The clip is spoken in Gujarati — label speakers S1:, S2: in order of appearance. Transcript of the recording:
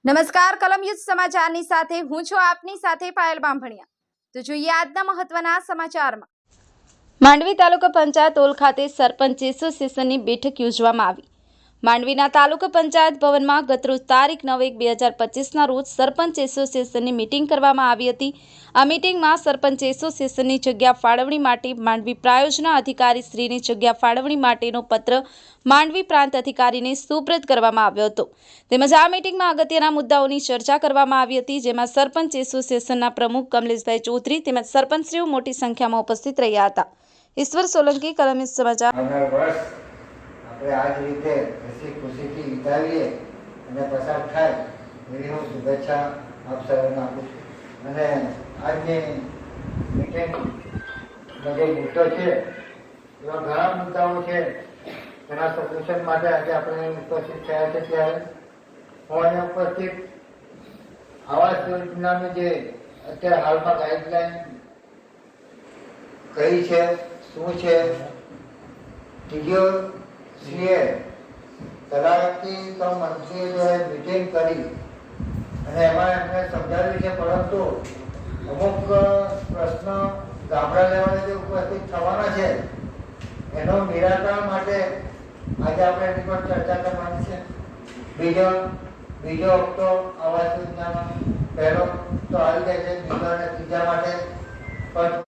S1: નમસ્કાર, કલમ યુદ્ધ સમાચારની સાથે હું છું આપની સાથે પાયલ બામભણિયા। તો જોઈએ આજના મહત્વના સમાચારમાં। માંડવી તાલુકા પંચાયત ઓલ ખાતે સરપંચ એસોસિએશનની બેઠક યોજવામાં આવી। માંડવીના તાલુકા પંચાયત ભવનમાં ગતરોજ તારીખ 9/1/2025ના રોજ સરપંચ એસોસિએશનની મીટિંગ કરવામાં આવી હતી। આ મીટિંગમાં સરપંચ એસોસિએશનની જગ્યા ફાળવણી માટે માંડવી પ્રાયોજના અધિકારી શ્રીની જગ્યા ફાળવણી માટેનો પત્ર માંડવી પ્રાંત અધિકારીને સુપ્રત કરવામાં આવ્યો હતો। તેમજ આ મીટિંગમાં અગત્યના મુદ્દાઓની ચર્ચા કરવામાં આવી હતી, જેમાં સરપંચ એસોસિએશનના પ્રમુખ કમલેશભાઈ ચૌધરી તેમજ સરપંચશ્રીઓ મોટી સંખ્યામાં ઉપસ્થિત રહ્યા હતા। ઈશ્વર સોલંકી, કલમ યુદ્ધ સમાચાર।
S2: આપણે આ જ રીતે હસી ખુશીથી વિતાવીએ અને પસાર થાય એવી હું શુભેચ્છા આપ સૌને આપું છું। અને આજની મીટિંગનો જે મુદ્દો છે એવા ઘણા મુદ્દાઓ છે, એના સોલ્યુશન માટે આજે આપણે ઉપસ્થિત થયા છે। ત્યારે હું અહીંયા ઉપસ્થિત આવાસ યોજનાની જે અત્યારે હાલમાં ગાઈડલાઈન કઈ છે, શું છે, ટીડીઓશ્રીએ તલાટી તો મંત્રીએ મીટિંગ કરી અને એમાં એમને સમજાવ્યું છે, પરંતુ અમુક પ્રશ્ન ગામડા લેવલે જે ઉપસ્થિત થવાના છે એનો નિરાકરણ માટે આજે આપણે એની પર ચર્ચા કરવાની છે। બીજો હપ્તો આવાસ યોજનાનો પહેલો તો આવી જાય છે, બીજો અને ત્રીજા માટે પણ